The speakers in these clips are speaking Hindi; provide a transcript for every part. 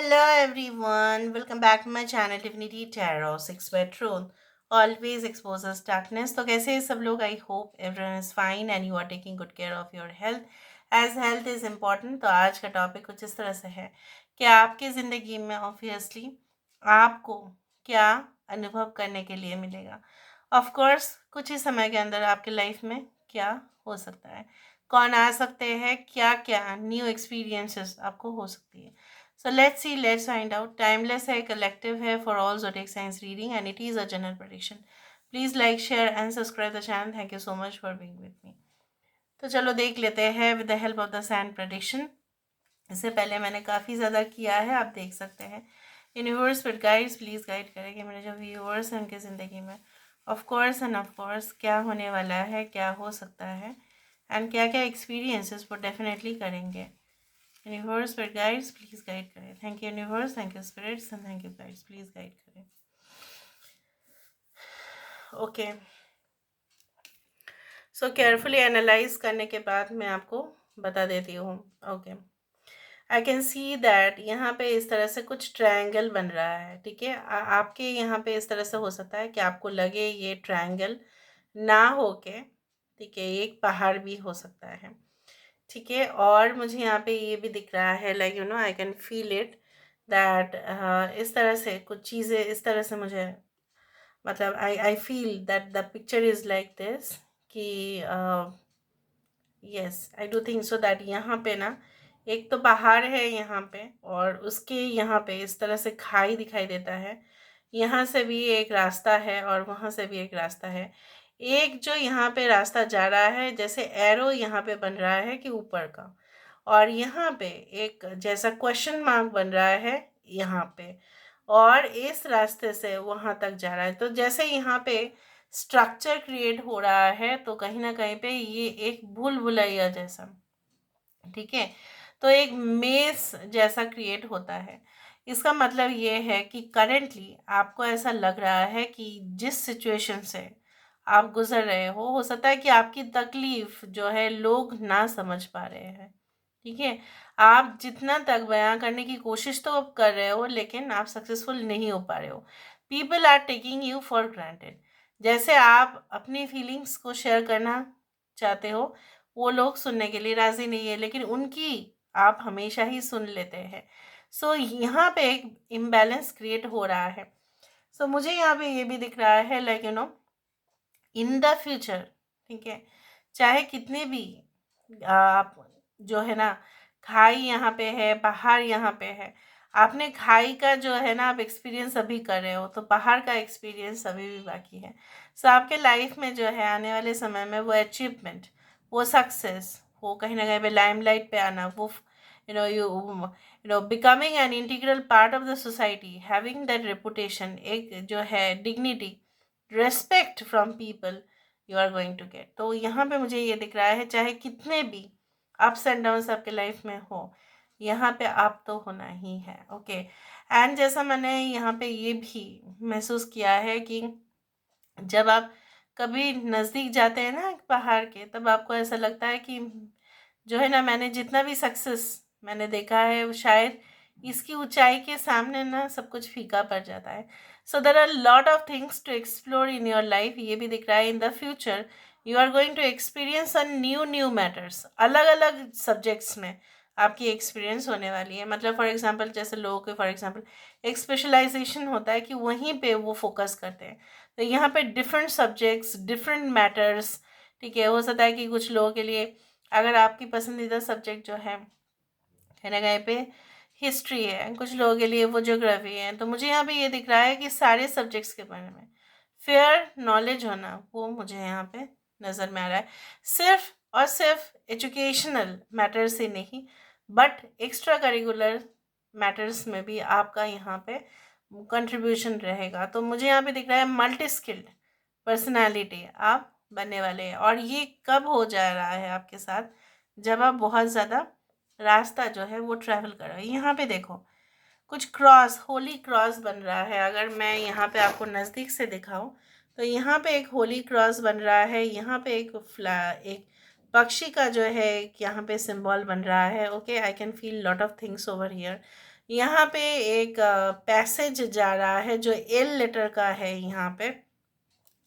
Hello everyone, welcome back to my channel Divinity Tarot 6 Bedroom. Always exposes darkness. तो कैसे हैं सब लोग? I hope everyone is fine and you are taking good care of your health. As health is important, तो आज का टॉपिक कुछ इस तरह से है कि आपकी ज़िंदगी में ऑब्वियसली आपको क्या अनुभव करने के लिए मिलेगा। ऑफ कोर्स कुछ ही समय के अंदर आपके लाइफ में क्या हो सकता है, कौन आ सकते हैं, क्या क्या न्यू एक्सपीरियंसेस आपको हो सकती है। So let's see, let's find out. Timeless है, collective है for all zodiac signs reading and it is a general prediction. Please like, share and subscribe the channel. Thank you so much for being with me. तो चलो देख लेते हैं with the help of the sand prediction. इससे पहले मैंने काफ़ी ज़्यादा किया है, आप देख सकते हैं। यूनिवर्स पर गाइड्स प्लीज़ गाइड करेंगे मेरे जो व्यूअर्स हैं उनकी ज़िंदगी में ऑफ कोर्स क्या होने वाला है, क्या हो सकता है एंड क्या क्या एक्सपीरियंसेस वो डेफिनेटली करेंगे। यूनिवर्स पर गाइड्स प्लीज़ गाइड करें। Thank you universe, thank you spirits and thank you guides, please guide करें। ओके, सो केयरफुली एनालाइज करने के बाद मैं आपको बता देती हूँ। Okay, I can see that यहाँ पे इस तरह से कुछ ट्रायंगल बन रहा है। ठीक है, आपके यहाँ पे इस तरह से हो सकता है कि आपको लगे ये ट्रायंगल ना हो के, ठीक है, एक पहाड़ भी हो सकता है। ठीक है, और मुझे यहाँ पे ये भी दिख रहा है, like you know I can feel it that इस तरह से कुछ चीज़ें इस तरह से मुझे, मतलब I feel that the picture is like this कि yes I do think so that यहाँ पे ना एक तो पहाड़ है यहाँ पे और उसके यहाँ पे इस तरह से खाई दिखाई देता है। यहाँ से भी एक रास्ता है और वहाँ से भी एक रास्ता है। एक जो यहाँ पे रास्ता जा रहा है जैसे एरो यहाँ पे बन रहा है कि ऊपर का, और यहाँ पे एक जैसा क्वेश्चन मार्क बन रहा है यहाँ पे, और इस रास्ते से वहाँ तक जा रहा है। तो जैसे यहाँ पे स्ट्रक्चर क्रिएट हो रहा है तो कहीं ना कहीं पे ये एक भूल भुलैया जैसा, ठीक है, तो एक मेस जैसा क्रिएट होता है। इसका मतलब ये है कि करेंटली आपको ऐसा लग रहा है कि जिस सिचुएशन से आप गुजर रहे हो सकता है कि आपकी तकलीफ जो है लोग ना समझ पा रहे हैं। ठीक है, आप जितना तक बयां करने की कोशिश तो आप कर रहे हो लेकिन आप सक्सेसफुल नहीं हो पा रहे हो। People are taking you for granted. जैसे आप अपनी फीलिंग्स को शेयर करना चाहते हो, वो लोग सुनने के लिए राजी नहीं है लेकिन उनकी आप हमेशा ही सुन लेते हैं। सो यहाँ पे एक इम्बैलेंस क्रिएट हो रहा है। सो मुझे यहाँ पे ये भी दिख रहा है, like you know in the future, ठीक है, चाहे कितने भी आप जो है ना, खाई यहाँ पे है, पहाड़ यहाँ पे है, आपने खाई का जो है ना आप एक्सपीरियंस अभी कर रहे हो तो पहाड़ का एक्सपीरियंस अभी भी बाकी है। सो आपके लाइफ में जो है आने वाले समय में वो अचीवमेंट, वो सक्सेस, वो कहीं ना कहीं पे लाइमलाइट पे आना, वो becoming an integral part of the society, having that reputation, एक जो है dignity, respect from people you are going to get. तो यहाँ पे मुझे ये दिख रहा है चाहे कितने भी अप्स एंड डाउन्स आपके लाइफ में हो, यहाँ पे आप तो होना ही है। ओके, एंड जैसा मैंने यहाँ पे ये भी महसूस किया है कि जब आप कभी नज़दीक जाते हैं ना पहाड़ के, तब आपको ऐसा लगता है कि जो है ना मैंने जितना भी सक्सेस मैंने देखा है वो शायद इसकी ऊंचाई के सामने ना सब कुछ फीका पड़ जाता है। So there are lot of things to explore in your life. ये भी दिख रहा है in the future you are going to experience a new new matters, अलग अलग सब्जेक्ट्स में आपकी एक्सपीरियंस होने वाली है। मतलब फॉर एग्जांपल जैसे लोगों के फॉर एग्जांपल एक स्पेशलाइजेशन होता है कि वहीं पे वो फोकस करते हैं, तो यहाँ पे डिफरेंट सब्जेक्ट्स, डिफरेंट मैटर्स, ठीक है, हो सकता है कि कुछ लोगों के लिए अगर आपकी पसंदीदा सब्जेक्ट जो है कहने गए पे हिस्ट्री है, कुछ लोगों के लिए वो ज्योग्राफी है, तो मुझे यहाँ पे ये दिख रहा है कि सारे सब्जेक्ट्स के बारे में फेयर नॉलेज होना वो मुझे यहाँ पे नज़र में आ रहा है। सिर्फ और सिर्फ एजुकेशनल मैटर्स ही नहीं बट एक्स्ट्रा करिकुलर मैटर्स में भी आपका यहाँ पे कंट्रीब्यूशन रहेगा। तो मुझे यहाँ पे दिख रहा है मल्टी स्किल्ड पर्सनालिटी आप बनने वाले हैं, और ये कब हो जा रहा है आपके साथ, जब आप बहुत ज़्यादा रास्ता जो है वो ट्रैवल कर रहे हो। यहाँ पे देखो कुछ क्रॉस, होली क्रॉस बन रहा है। अगर मैं यहाँ पे आपको नज़दीक से दिखाऊं तो यहाँ पे एक होली क्रॉस बन रहा है, यहाँ पे एक पक्षी का जो है एक यहाँ पे सिंबल बन रहा है। Okay, I can feel lot of things over here. यहाँ पे एक पैसेज जा रहा है जो एल लेटर का है यहाँ पे।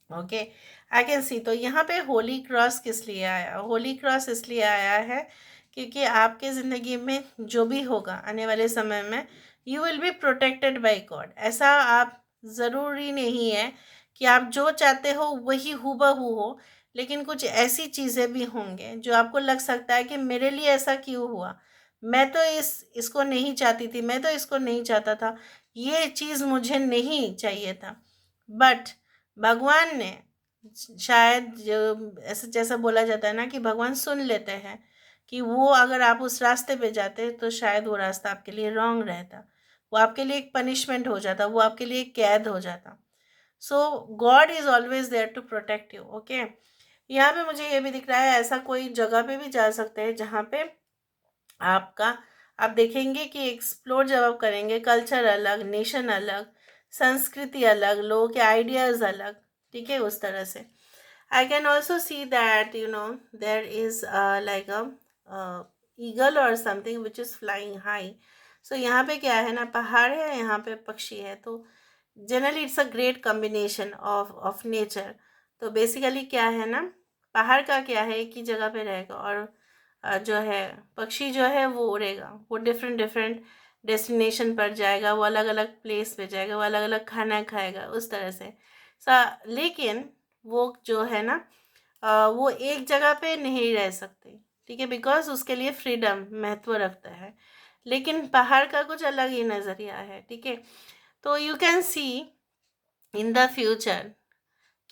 ओके, आई कैन सी। तो यहाँ पे होली क्रॉस किस लिए आया? होली क्रॉस इसलिए आया है क्योंकि आपके ज़िंदगी में जो भी होगा आने वाले समय में, you will be protected by God. ऐसा आप ज़रूरी नहीं है कि आप जो चाहते हो वही हूबहू हो, लेकिन कुछ ऐसी चीज़ें भी होंगे जो आपको लग सकता है कि मेरे लिए ऐसा क्यों हुआ, मैं तो इसको नहीं चाहती थी, मैं तो इसको नहीं चाहता था, ये चीज़ मुझे नहीं चाहिए था, बट भगवान ने शायद, जो ऐसे जैसा बोला जाता है ना कि भगवान सुन लेते हैं कि वो अगर आप उस रास्ते पे जाते तो शायद वो रास्ता आपके लिए रॉन्ग रहता, वो आपके लिए एक पनिशमेंट हो जाता, वो आपके लिए एक कैद हो जाता। So God is always there to protect you. Okay, यहाँ पे मुझे ये भी दिख रहा है ऐसा कोई जगह पे भी जा सकते हैं जहाँ पे आपका, आप देखेंगे कि एक्सप्लोर जब आप करेंगे, कल्चर अलग, नेशन अलग, संस्कृति अलग, लोगों के आइडियाज़ अलग, ठीक है, उस तरह से। I can also see that there is like a eagle और something which is flying high. So यहाँ पे क्या है ना, पहाड़ है, यहाँ पे पक्षी है, तो generally it's a great combination of nature. तो बेसिकली क्या है ना, पहाड़ का क्या है, एक ही जगह पे रहेगा, और जो है पक्षी जो है वो उड़ेगा, वो डिफरेंट डिफरेंट डेस्टिनेशन पर जाएगा, वो अलग अलग प्लेस पे जाएगा, वो अलग अलग खाना खाएगा, उस तरह से लेकिन वो जो है ना, वो एक जगह पे नहीं रह सकते, ठीक है, बिकॉज उसके लिए फ्रीडम महत्व रखता है। लेकिन पहाड़ का कुछ अलग ही नज़रिया है, ठीक है। तो you can see in the future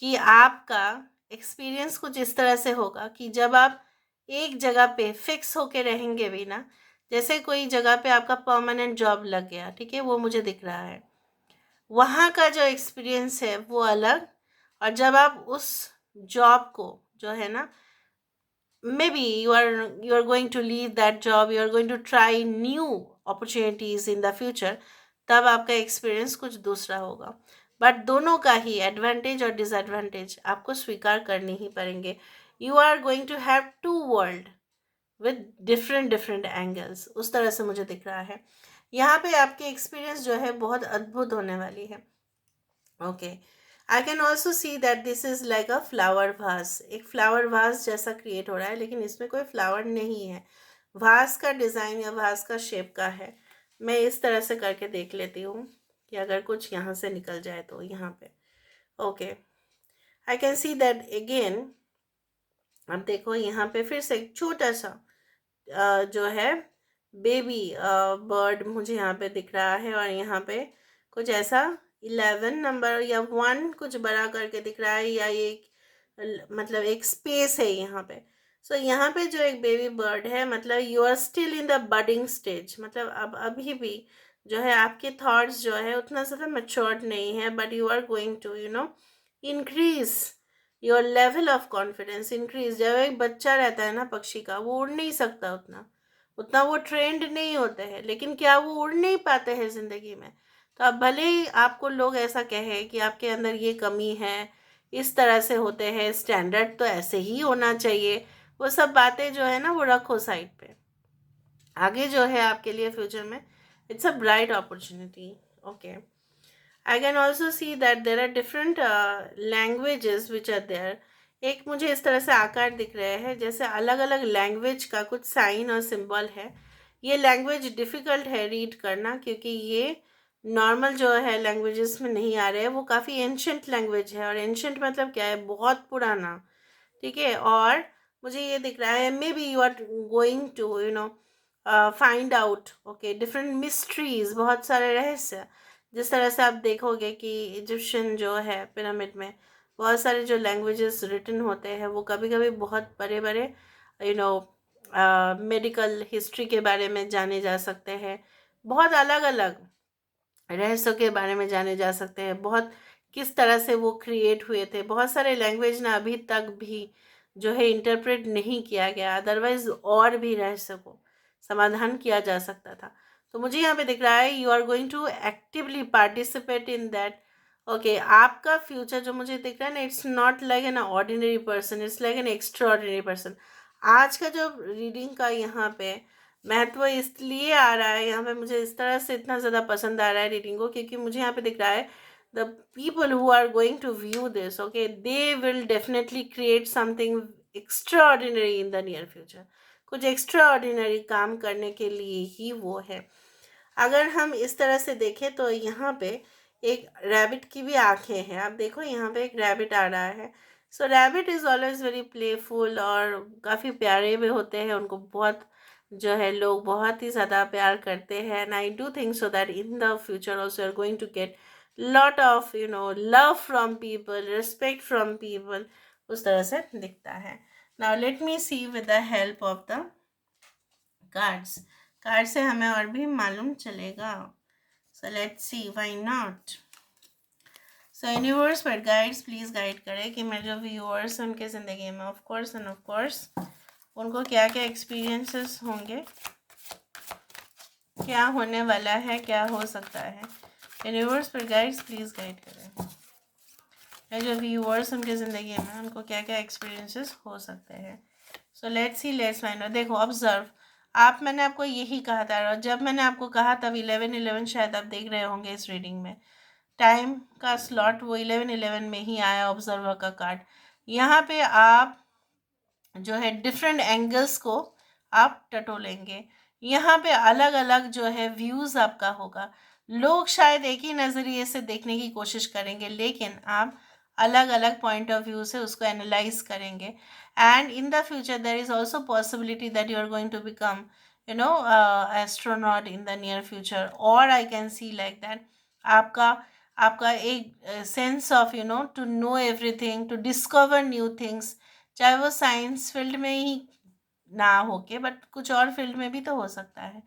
कि आपका एक्सपीरियंस कुछ इस तरह से होगा कि जब आप एक जगह पे फिक्स होके रहेंगे भी ना, जैसे कोई जगह पे आपका परमानेंट जॉब लग गया, ठीक है, वो मुझे दिख रहा है, वहाँ का जो एक्सपीरियंस है वो अलग। और जब आप उस जॉब को जो है ना, maybe you are going to leave that job, you are going to try new opportunities in the future, तब आपका एक्सपीरियंस कुछ दूसरा होगा। बट दोनों का ही एडवांटेज और डिसएडवांटेज आपको स्वीकार करने ही पड़ेंगे। You are going to have to world with different different angles, उस तरह से मुझे दिख रहा है। यहाँ पे आपकी एक्सपीरियंस जो है बहुत अद्भुत होने वाली है। Okay, I can also see that this is like a flower vase, एक फ्लावर वास जैसा क्रिएट हो रहा है, लेकिन इसमें कोई फ्लावर नहीं है, वास का डिज़ाइन या वास का शेप का है। मैं इस तरह से करके देख लेती हूँ कि अगर कुछ यहाँ से निकल जाए तो यहाँ पे। Okay, I can see that again. अब देखो यहाँ पे फिर से एक छोटा सा जो है बेबी बर्ड मुझे यहाँ पे दिख रहा है, और यहाँ पे कुछ ऐसा 11 नंबर या 1 कुछ बड़ा करके दिख रहा है, या एक मतलब एक स्पेस है यहाँ पे। सो यहाँ पे जो एक बेबी बर्ड है, मतलब you are still in the budding stage, मतलब अब अभी भी जो है आपके थॉट्स जो है उतना ज़्यादा मैच्योर्ड नहीं है, but you are going to increase your level of confidence, increase. जब एक बच्चा रहता है ना पक्षी का, वो उड़ नहीं सकता उतना, उतना वो ट्रेंड नहीं होते हैं, लेकिन क्या वो उड़ नहीं पाते हैं ज़िंदगी में? तो अब भले ही आपको लोग ऐसा कहे कि आपके अंदर ये कमी है, इस तरह से होते हैं, स्टैंडर्ड तो ऐसे ही होना चाहिए, वो सब बातें जो है ना वो रखो साइड पे। आगे जो है आपके लिए फ्यूचर में it's a bright opportunity. Okay, I can also see that there are different languages which are there. एक मुझे इस तरह से आकार दिख रहे हैं जैसे अलग अलग लैंग्वेज का कुछ साइन और सिंबल है। ये लैंग्वेज डिफ़िकल्ट है रीड करना, क्योंकि ये नॉर्मल जो है लैंग्वेजेस में नहीं आ रहे हैं, वो काफ़ी एंशंट लैंग्वेज है, और एंशंट मतलब क्या है, बहुत पुराना, ठीक है। और मुझे ये दिख रहा है maybe you are going to find out okay different mysteries, बहुत सारे रहस्य। जिस तरह से आप देखोगे कि इजिप्शियन जो है पिरामिड में बहुत सारे जो लैंग्वेजेस रिटन होते हैं, वो कभी कभी बहुत बड़े बड़े यू नो मेडिकल हिस्ट्री के बारे में जाने जा सकते हैं, बहुत अलग अलग रहस्यों के बारे में जाने जा सकते हैं, बहुत किस तरह से वो क्रिएट हुए थे। बहुत सारे लैंग्वेज ना अभी तक भी जो है इंटरप्रेट नहीं किया गया, अदरवाइज और भी रहस्य को समाधान किया जा सकता था। तो मुझे यहाँ पे दिख रहा है you are going to actively participate in that. Okay, आपका फ्यूचर जो मुझे दिख रहा है ना, it's not like an ordinary person, it's like an extraordinary person. आज का जो रीडिंग का यहाँ पे महत्व इसलिए आ रहा है यहाँ पे, मुझे इस तरह से इतना ज़्यादा पसंद आ रहा है रीडिंग को, क्योंकि मुझे यहाँ पे दिख रहा है the people who are going to view this, okay, they will definitely create something extra in the near future. कुछ एक्स्ट्रा काम करने के लिए ही वो है। अगर हम इस तरह से देखें तो यहाँ पे एक रैबिट की भी आंखें हैं। आप देखो यहाँ पे एक रैबिट आ रहा है। So rabbit is always very playful और काफ़ी प्यारे भी होते हैं। उनको बहुत जो है लोग बहुत ही ज़्यादा प्यार करते हैं। And I do think so that in the future also are going to get lot of love from people, respect from people. उस तरह से दिखता है। Now let me see with the help of the cards. Card से हमें और भी मालूम चलेगा। So let's see, why not. So universe पर गाइड्स प्लीज़ गाइड करें कि मेरे जो व्यूअर्स हैं उनके ज़िंदगी में ऑफ कोर्स उनको क्या क्या एक्सपीरियंसेस होंगे, क्या होने वाला है, क्या हो सकता है। यूनिवर्स पर गाइड्स प्लीज़ गाइड करें मेरे जो व्यूअर्स उनके ज़िंदगी में उनको क्या क्या एक्सपीरियंसेस हो सकते हैं। सो let's C, let's find out. देखो ऑब्जर्व, मैंने आपको यही कहा था, और जब मैंने आपको कहा तब 11-11 शायद आप देख रहे होंगे इस रीडिंग में। टाइम का स्लॉट वो 11-11 में ही आया ऑब्जर्वर का कार्ड। यहाँ पे आप जो है डिफरेंट एंगल्स को आप टटोलेंगे। यहाँ पे अलग अलग जो है व्यूज़ आपका होगा। लोग शायद एक ही नज़रिए से देखने की कोशिश करेंगे, लेकिन आप अलग अलग पॉइंट ऑफ व्यू से उसको एनालाइज करेंगे। And in the future there is also possibility that you are going to become astronaut in the near future, और I can see like that आपका आपका एक sense of to know everything, to discover new things, चाहे वो साइंस फील्ड में ही ना होके बट कुछ और फील्ड में भी तो हो सकता है।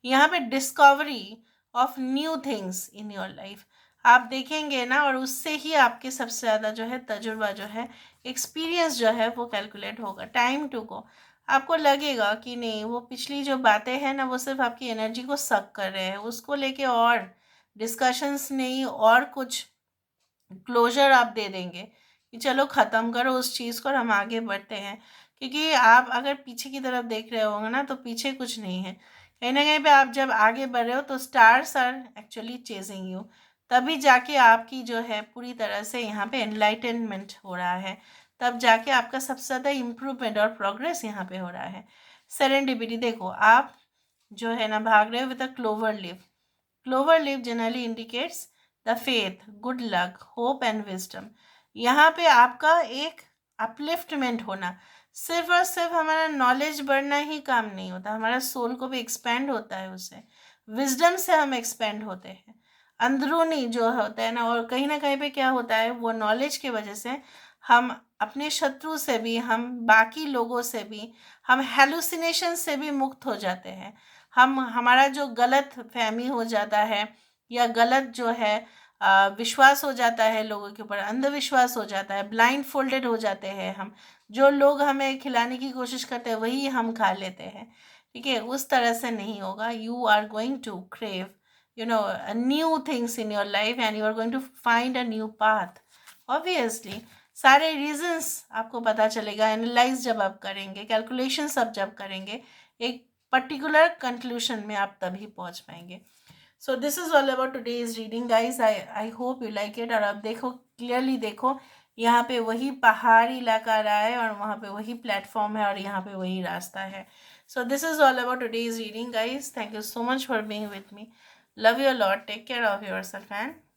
यहाँ पे discovery of new things in your life आप देखेंगे ना, और उससे ही आपके सबसे ज़्यादा जो है तजुर्बा जो है, एक्सपीरियंस जो है वो कैलकुलेट होगा। टाइम टू गो आपको लगेगा कि नहीं, वो पिछली जो बातें हैं ना वो सिर्फ आपकी एनर्जी को सक कर रहे हैं, उसको लेके और डिस्कशंस नहीं और कुछ क्लोजर आप दे देंगे कि चलो ख़त्म करो उस चीज़ को और हम आगे बढ़ते हैं। क्योंकि आप अगर पीछे की तरफ देख रहे होंगे ना तो पीछे कुछ नहीं है। कहीं ना कहीं पे आप जब आगे बढ़ रहे हो तो stars are actually chasing you. तभी जाके आपकी जो है पूरी तरह से यहाँ पे एनलाइटनमेंट हो रहा है। तब जाके आपका सबसे ज़्यादा इम्प्रूवमेंट और प्रोग्रेस यहाँ पे हो रहा है। सेरेंडिपिटी देखो, आप जो है ना भाग रहे हो with a clover leaf. Clover leaf generally indicates the faith, good luck, hope and wisdom. यहाँ पे आपका एक अपलिफ्टमेंट होना, सिर्फ और सिर्फ हमारा नॉलेज बढ़ना ही काम नहीं होता, हमारा सोल को भी एक्सपेंड होता है उससे। विजडम से हम एक्सपेंड होते हैं अंदरूनी जो होता है ना। और कहीं ना कहीं पे क्या होता है, वो नॉलेज की वजह से हम अपने शत्रु से भी, हम बाकी लोगों से भी, हम हेलुसिनेशन से भी मुक्त हो जाते हैं। हम हमारा जो गलत फहमी हो जाता है या गलत जो है विश्वास हो जाता है लोगों के ऊपर, अंधविश्वास हो जाता है, ब्लाइंड फोल्डेड हो जाते हैं हम। जो लोग हमें खिलाने की कोशिश करते हैं वही हम खा लेते हैं। ठीक है, उस तरह से नहीं होगा। You are going to crave new things in your life and you are going to find a new path. Obviously सारे रीजंस आपको पता चलेगा एनालाइज जब आप करेंगे, कैलकुलेशंस आप जब करेंगे, एक पर्टिकुलर कंक्लूशन में आप तभी पहुंच पाएंगे। सो this is all about today's reading guys. I hope you like it. और आप देखो, क्लियरली देखो, यहाँ पे वही पहाड़ी इलाका आ रहा है और वहाँ पे वही प्लेटफॉर्म है और यहाँ पे वही रास्ता है। So this is all about today's reading guys. Thank you so much for being with me. Love you lot, take care of yourself and